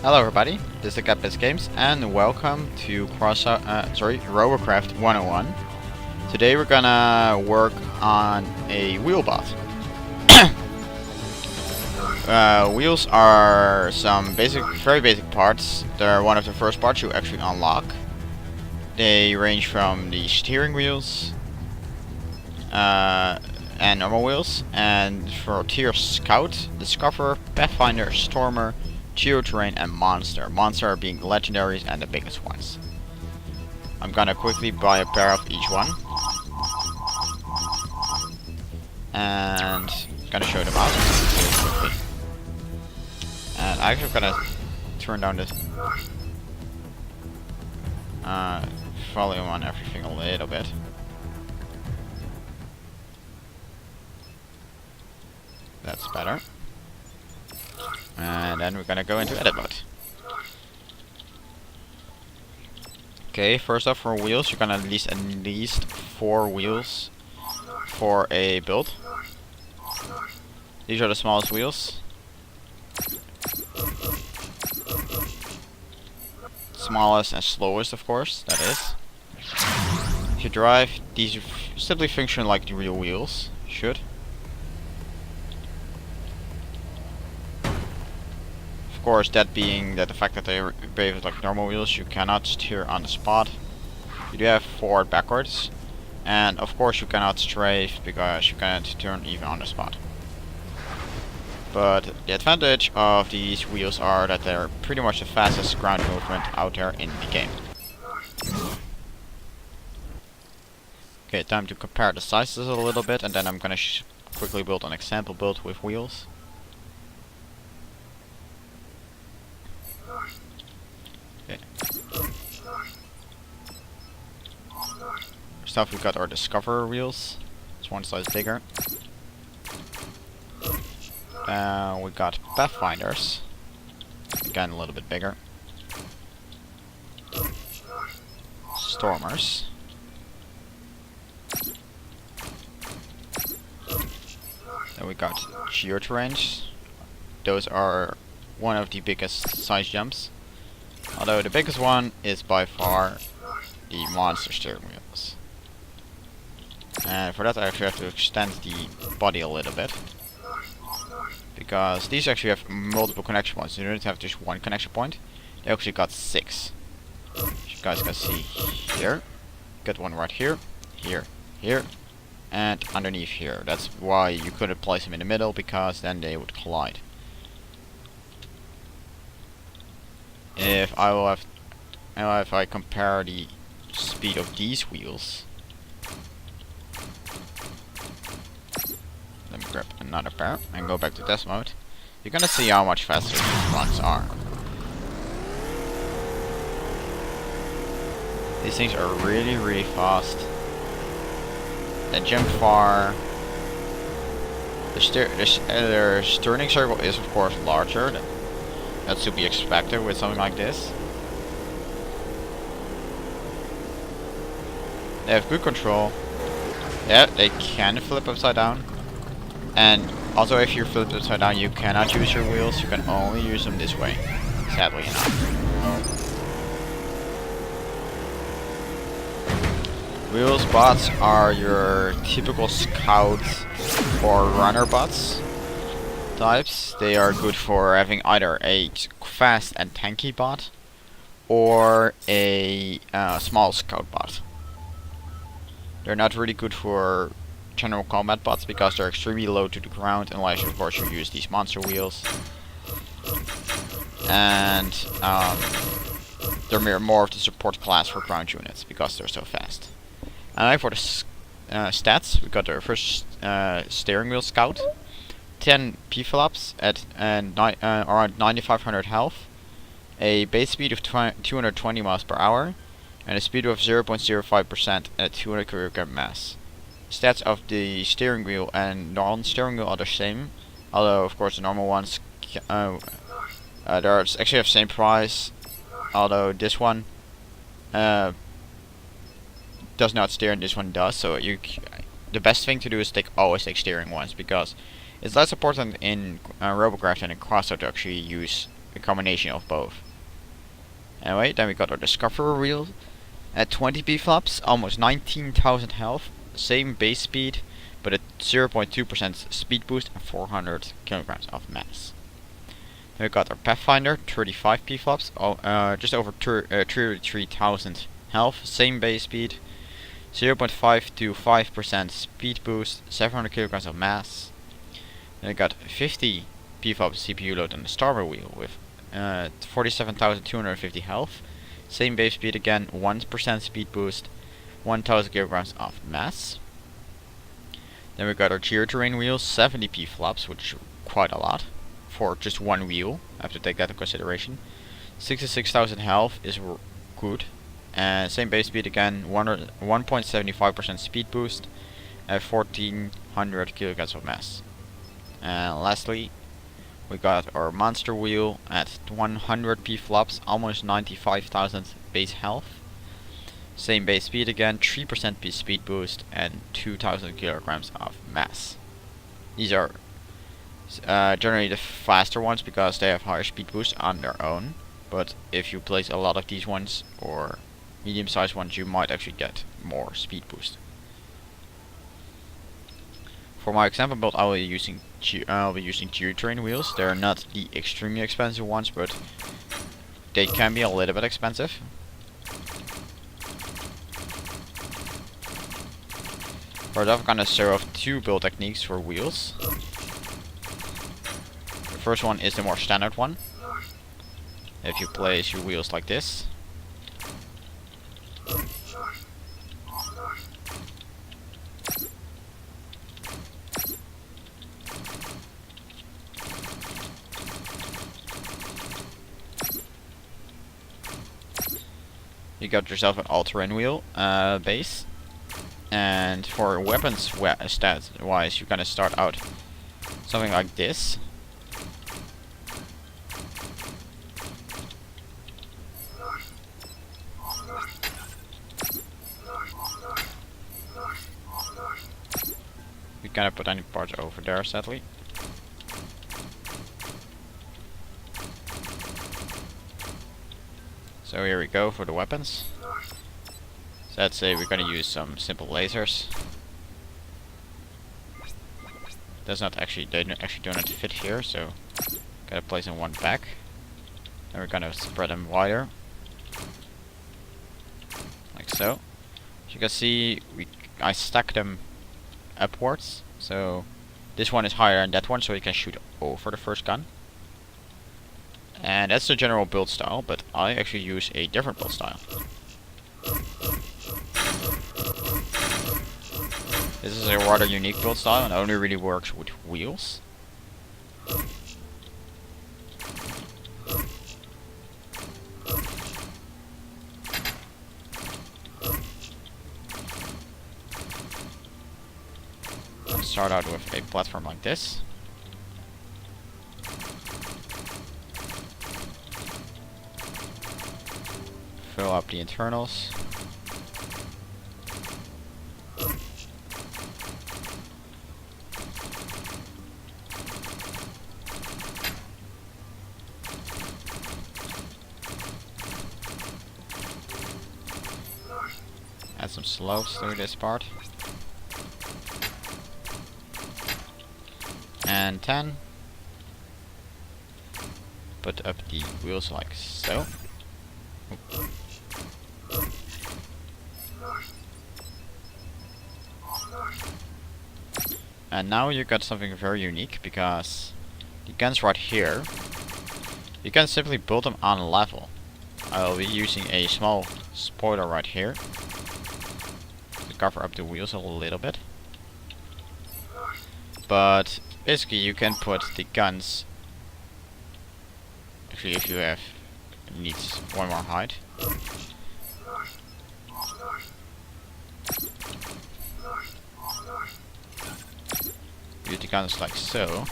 Hello everybody, this is Capis Games and welcome to Robocraft 101. Today we're gonna work on a wheel bot. Wheels are some very basic parts. They're one of the first parts you actually unlock. They range from the steering wheels and normal wheels, and for tier Scout, Discoverer, Pathfinder, Stormer, Geoterrain and Monster. Monster being the legendaries and the biggest ones. I'm gonna quickly buy a pair of each one. And gonna show them out really quickly. And I'm actually gonna turn down this volume on everything a little bit. That's better. And then we're gonna go into edit mode. Okay, first off for wheels, you're gonna need at least 4 wheels for a build. These are the smallest wheels. Smallest and slowest, of course, that is. If you drive, these simply function like the real wheels should. Of course, that being that the fact that they behave like normal wheels, you cannot steer on the spot. You do have forward, backwards, and of course you cannot strafe because you cannot turn even on the spot. But the advantage of these wheels are that they're pretty much the fastest ground movement out there in the game. Okay, time to compare the sizes a little bit, and then I'm gonna quickly build an example build with wheels. First off, we've got our Discoverer wheels. It's one size bigger. We got Pathfinders. Again, a little bit bigger. Stormers. Then we got Geoterrains. Those are one of the biggest size jumps. Although the biggest one is by far the monster steering wheels. And for that I actually have to extend the body a little bit. Because these actually have multiple connection points. You don't have just one connection point. They actually got 6. As you guys can see here. Got one right here, here, here, and underneath here. That's why you couldn't place them in the middle, because then they would collide. If I compare the speed of these wheels, let me grab another pair and go back to test mode. You're gonna see how much faster these ones are. These things are really, really fast. They jump far. Their turning circle is of course larger. That's to be expected with something like this. They have good control. Yeah, they can flip upside down. And also if you flip upside down, you cannot use your wheels. You can only use them this way, sadly enough. Wheels bots are your typical scout or runner bots types. They are good for having either a fast and tanky bot or a small scout bot. They're not really good for general combat bots because they're extremely low to the ground, unless of course you use these monster wheels. And they're more of the support class for ground units because they're so fast. And for the stats, we got our first steering wheel Scout. 10 P-flops at around 9500 health, a base speed of 220 miles per hour, and a speed of 0.05% at 200 kilogram mass. Stats of the steering wheel and non-steering wheel are the same, although of course the normal ones they're actually have the same price, although this one does not steer and this one does. So the best thing to do is always take steering ones, because it's less important in Robocraft and in Crossout to actually use a combination of both. Anyway, then we got our Discoverer wheel at 20 B-flops, almost 19,000 health, same base speed, but a 0.2% speed boost and 400 kilograms of mass. Then we got our Pathfinder, 35 P-flops, just over 33,000 health, same base speed, 0.5 to 5% speed boost, 700 kilograms of mass. Then we got 50 P-flops CPU load on the Starboard wheel with 47,250 health, same base speed again, 1% speed boost, 1,000 kilograms of mass. Then we got our Geoterrain wheel, 70 P-flops, which is quite a lot for just one wheel. I have to take that into consideration. 66,000 health is good. And same base speed again, 1.75% speed boost, 1,400 kilograms of mass. And lastly, we got our Monster wheel at 100 P-flops, almost 95,000 base health. Same base speed again, 3% speed boost, and 2,000 kilograms of mass. These are generally the faster ones because they have higher speed boost on their own. But if you place a lot of these ones, or medium-sized ones, you might actually get more speed boost. For my example build, I'll be using Geoterrain wheels. They're not the extremely expensive ones, but they can be a little bit expensive. For that, I'm gonna show off two build techniques for wheels. The first one is the more standard one. If you place your wheels like this, you got yourself an all-terrain wheel base. And for weapons stats wise, you're gonna start out something like this. We cannot put any parts over there, sadly. So here we go for the weapons. So let's say we're gonna use some simple lasers. They don't actually do not fit here, so gotta place them one back. Then we're gonna spread them wider, like so. As you can see, I stack them upwards. So this one is higher than that one, so you can shoot over the first gun. And that's the general build style, but I actually use a different build style. This is a rather unique build style and only really works with wheels. Let's start out with a platform like this. Fill up the internals. Add some slopes through this part. And 10. Put up the wheels like so. And now you got something very unique, because the guns right here, you can simply build them on level. I'll be using a small spoiler right here to cover up the wheels a little bit. But basically you can put the guns, actually if you have, it needs one more height. Use the guns like so.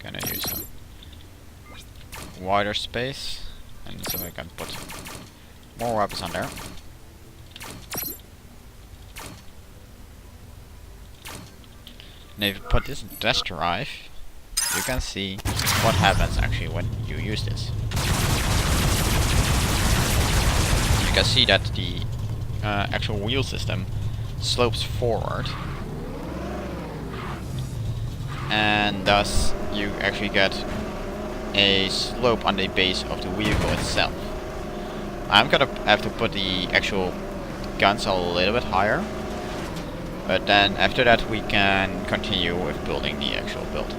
Gonna use some wider space, and so I can put more weapons on there. And if you put this desk drive, you can see what happens actually when you use this. You can see that the actual wheel system slopes forward, and thus you actually get a slope on the base of the vehicle itself. I'm gonna have to put the actual guns a little bit higher, but then after that we can continue with building the actual build.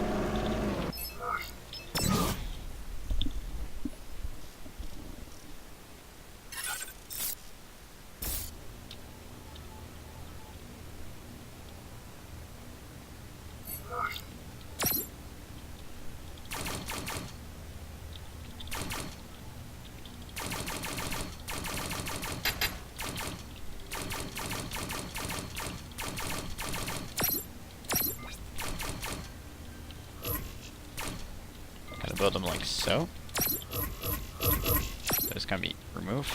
Build them like so. Those can be removed.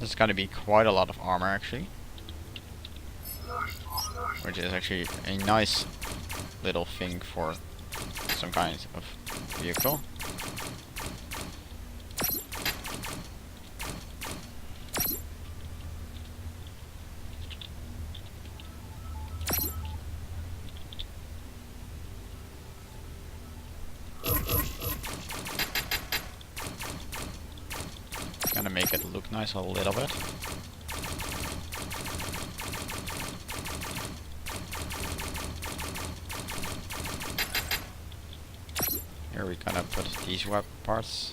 This is going to be quite a lot of armor actually, which is actually a nice little thing for some kind of vehicle. Gonna make it look nice a little bit. Here we're gonna put these weapon parts.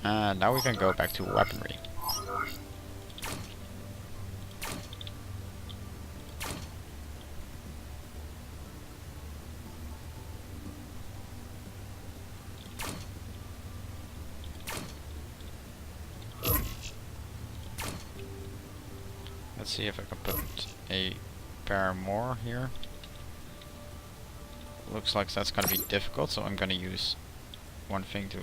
And now we can go back to weaponry. Let's see if I can put a pair more here. Looks like that's gonna be difficult, so I'm gonna use one thing to...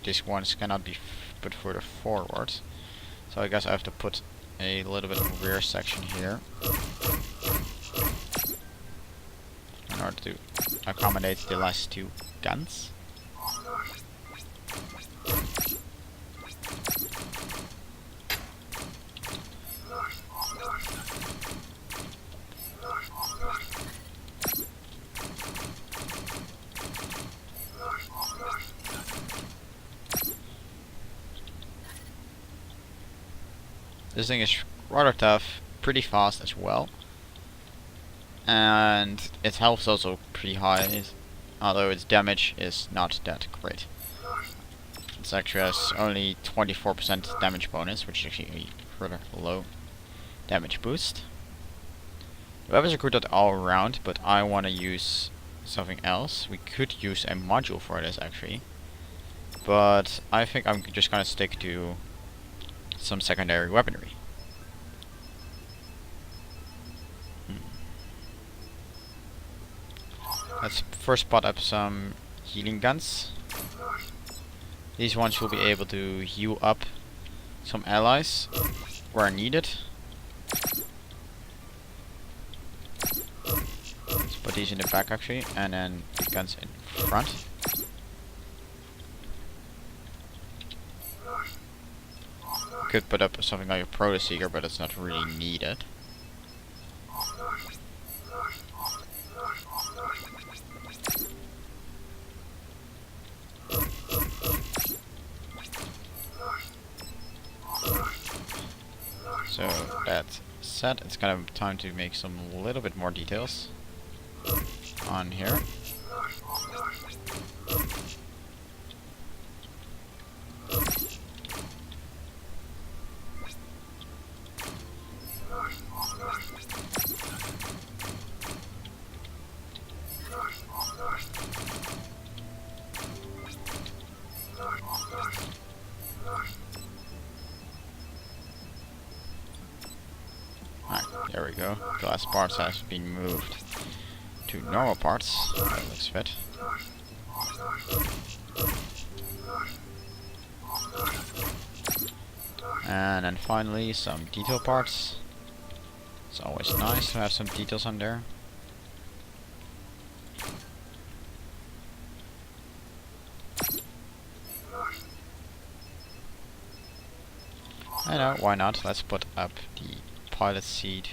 This ones cannot be put further forward, so I guess I have to put a little bit of rear section here in order to accommodate the last two guns. This thing is rather tough, pretty fast as well, and its health is also pretty high, although its damage is not that great. It actually has only 24% damage bonus, which is actually a rather low damage boost. The weapons are good all around, but I want to use something else. We could use a module for this actually, but I think I'm just gonna stick to some secondary weaponry. Let's first spot up some healing guns. These ones will be able to heal up some allies where needed. Let's put these in the back actually, and then the guns in front. Could put up something like a Proto Seeker, but it's not really needed. So that said, it's kind of time to make some little bit more details on here. There we go. Glass parts has been moved to normal parts. That looks fit. And then finally some detail parts. It's always nice to have some details on there. I know, why not? Let's put up the pilot seat.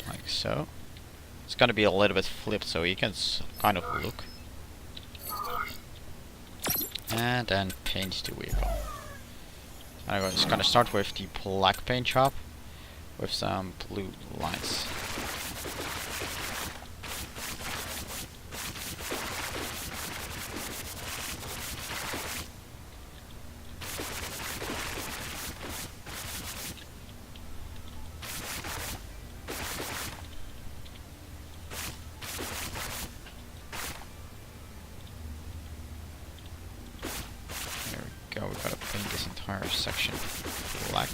Like so. It's gonna be a little bit flipped so you can kind of look. And then paint the vehicle. I'm just gonna start with the black paint job with some blue lines. We gotta paint this entire section black.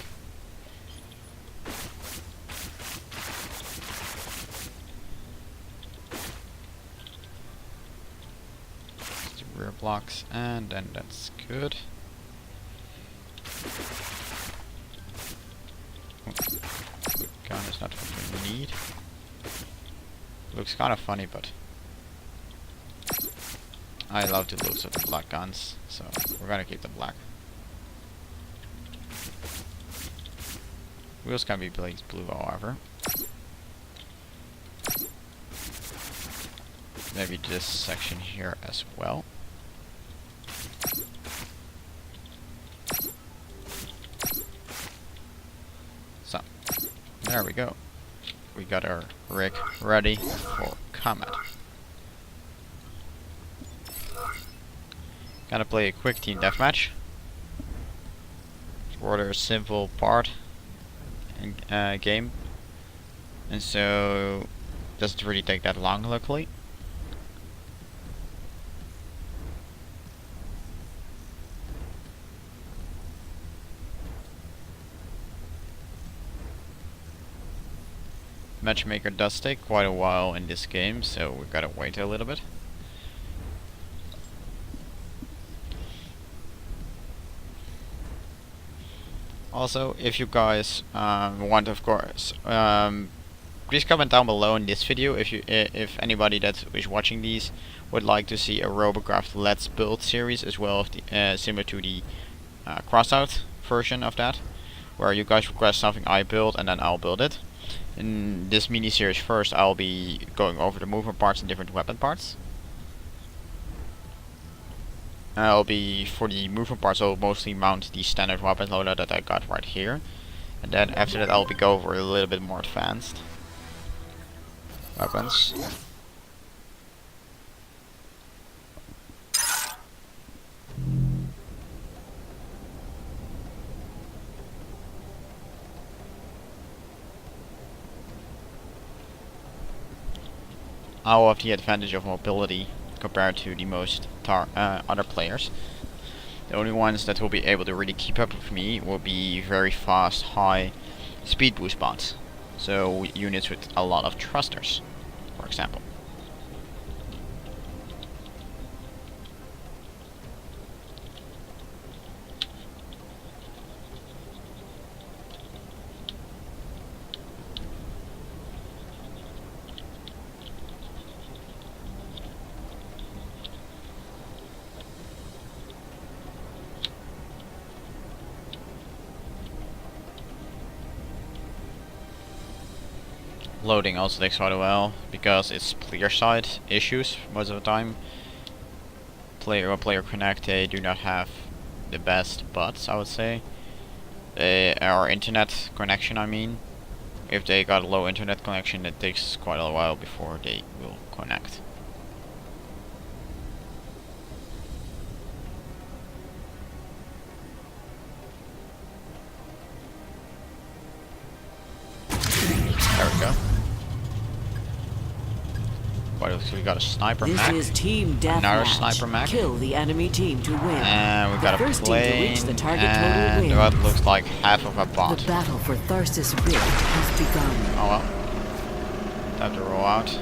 The rear blocks, and then that's good. Gun is not what we need. Looks kind of funny, but I love the looks of the black guns, so we're gonna keep them black. Wheels can be blazed blue, however. Maybe this section here as well. So, there we go. We got our rig ready for combat. Gonna play a quick team deathmatch. It's rather a simple part in game, and so doesn't really take that long, luckily. Matchmaker does take quite a while in this game, so we gotta wait a little bit. Also, if you guys want, of course, please comment down below in this video if anybody that is watching these would like to see a Robocraft Let's Build series, as well as similar to the crossout version of that, where you guys request something I build and then I'll build it. In this mini series, first I'll be going over the movement parts and different weapon parts. I'll be, for the movement parts, I'll mostly mount the standard weapon loader that I got right here. And then after that I'll be go over a little bit more advanced weapons. I'll have the advantage of mobility compared to the most other players. The only ones that will be able to really keep up with me will be very fast, high speed boost bots. So units with a lot of thrusters, for example. Loading also takes quite a while because it's player side issues most of the time. Player Connect, they do not have the best bots, I would say. Or internet connection, I mean. If they got a low internet connection, it takes quite a while before they will connect. There we go. So we got a sniper This mech. is team deathmatch. Another sniper mech. Kill the enemy team to win. And we got the a first plane. team to reach the target And total what wins. looks like half of a bot. The battle for Tharsis Rift has begun. Oh well. Time to roll out.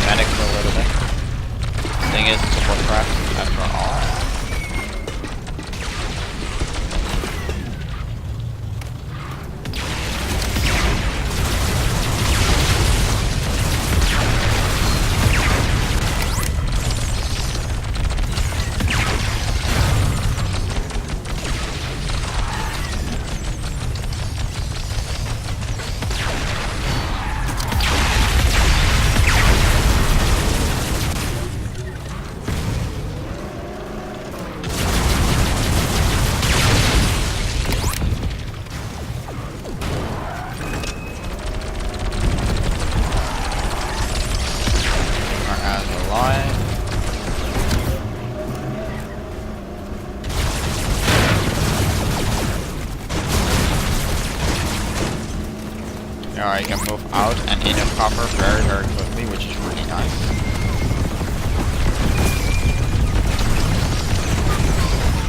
Medic for a little bit. Thing is, it's a Robocraft after all. Alright, you can move out and in a cover very, very quickly, which is really nice.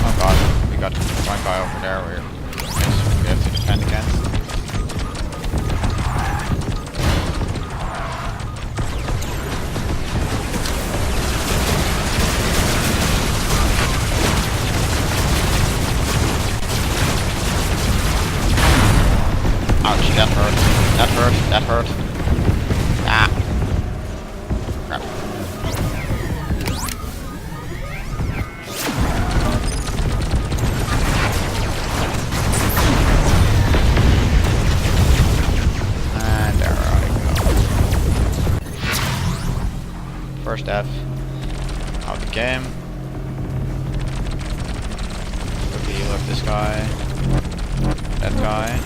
Oh god, we got one guy over there we have to defend against. Ouch, that hurt. That hurt. That hurt. Ah. Crap. And there I go. First F. Out the game. Quickly heal up this guy. That guy.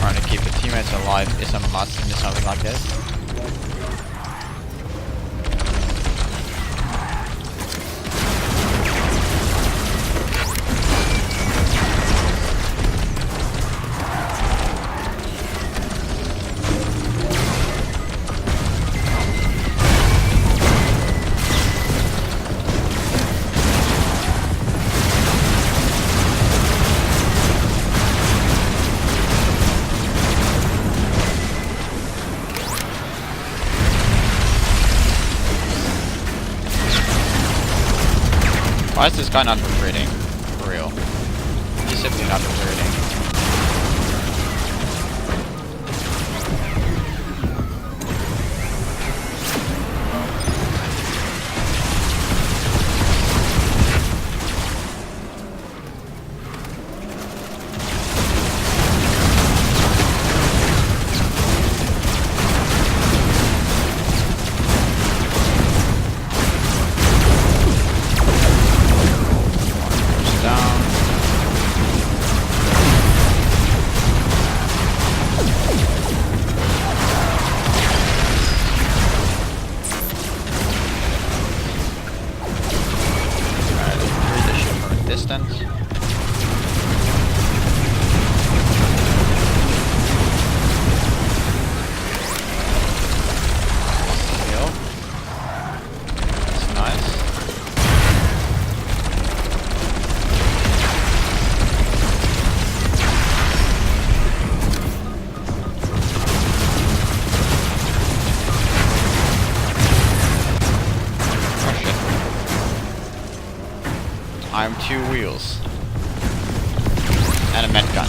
Trying to keep the teammates alive is a must in something like this. Why is this guy not recruiting? For real. He's simply not recruiting. Down. And a med gun.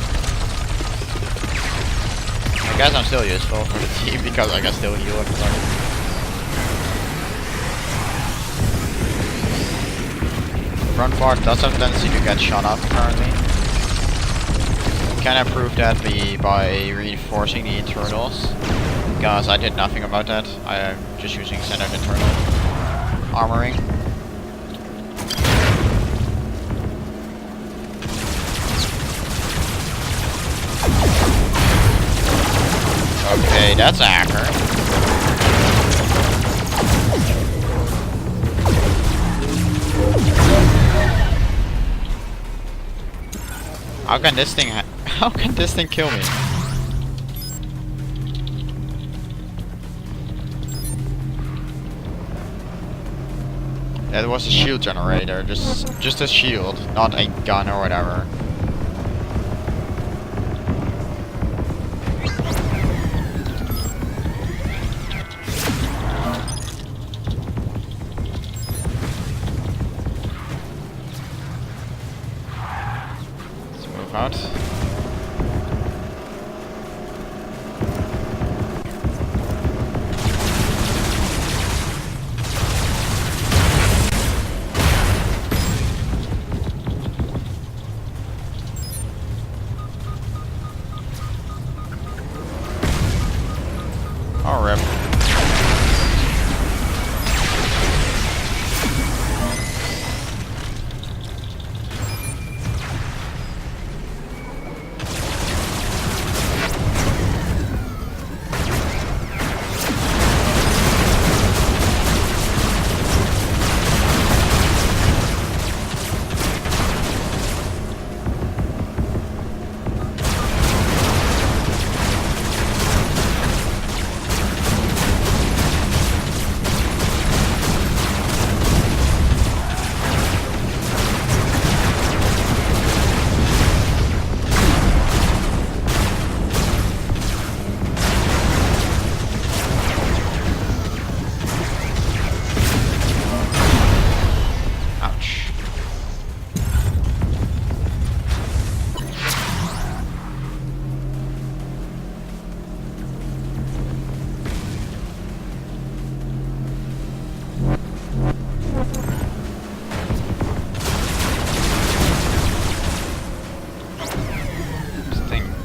I guess I'm still useful for the team because I can still heal everybody. Front part does have tendency to get shot up apparently. Can I prove that by reinforcing the internals? Because I did nothing about that. I am just using standard internal armoring. Okay, that's a hacker. How can this thing kill me? That was a shield generator, just a shield, not a gun or whatever. Let's move out. Oh, rip.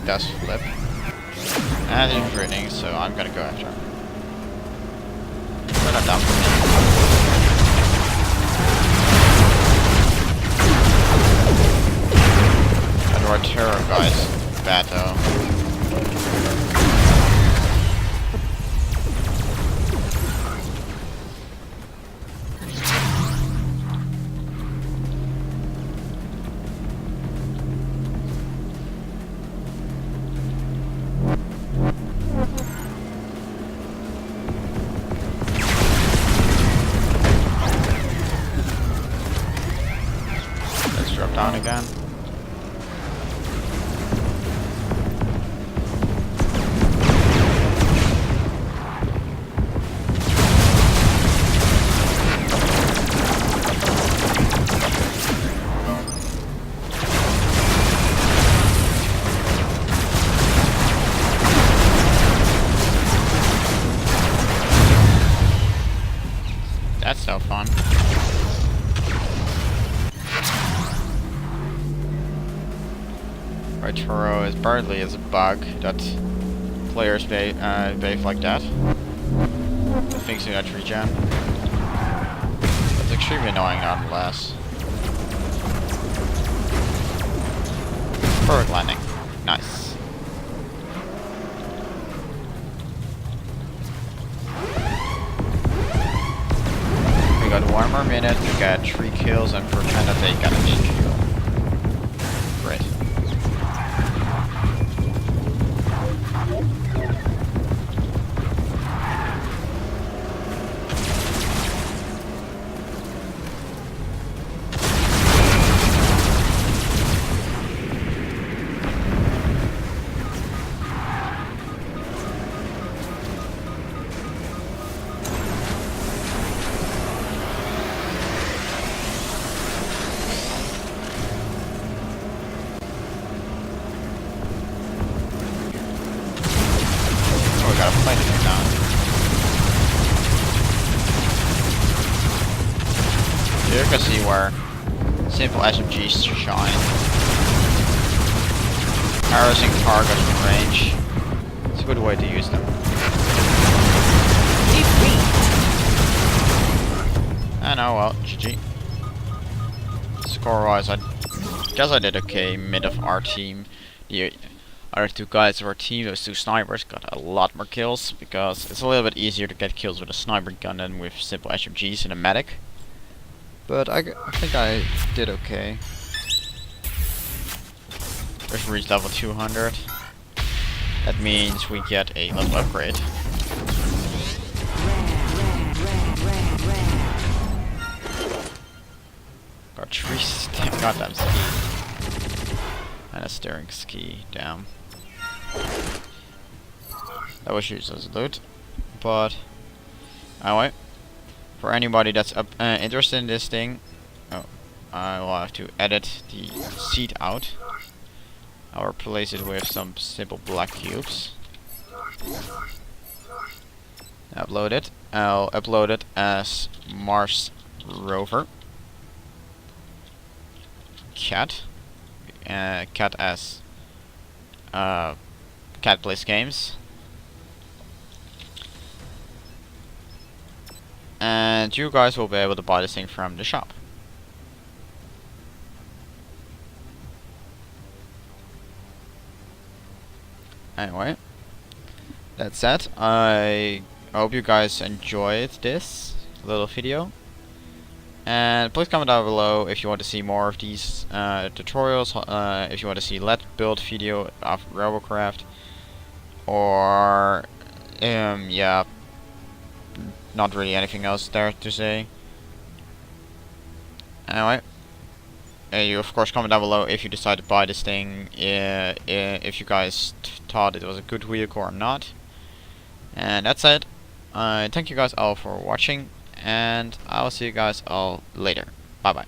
Does flip. And he's reading, so I'm gonna go after him. Put him down for me. That our terror guy's bad though. Drop down again. That's no fun. Arturo is partly as a bug that players behave like that. The things do not regen. It's extremely annoying nonetheless. Perfect landing. Nice. We got 1 more minute to get 3 kills and pretend that they got an 8 kill. Great. simple SMGs to shine. Harassing targets from range. It's a good way to use them. And oh well, GG. Score-wise, I guess I did okay. Mid of our team. The other two guys of our team, those two snipers, got a lot more kills because it's a little bit easier to get kills with a sniper gun than with simple SMGs and a medic. But I think I did okay. Just reached level 200. That means we get a level upgrade. Got 3 goddamn ski. And a steering ski, damn. That was used as loot. But anyway, for anybody that's interested in this thing, I will have to edit the seat out. I'll replace it with some simple black cubes. Upload it. I'll upload it as Mars Rover. Cat. Cat as Cat Plays Games. And you guys will be able to buy this thing from the shop. Anyway, that's it. I hope you guys enjoyed this little video. And please comment down below if you want to see more of these tutorials, if you want to see Let's Build video of Robocraft, or yeah, not really anything else there to say. Anyway, you of course comment down below if you decide to buy this thing, if you guys thought it was a good vehicle or not. And that's it. Thank you guys all for watching, and I'll see you guys all later. Bye bye.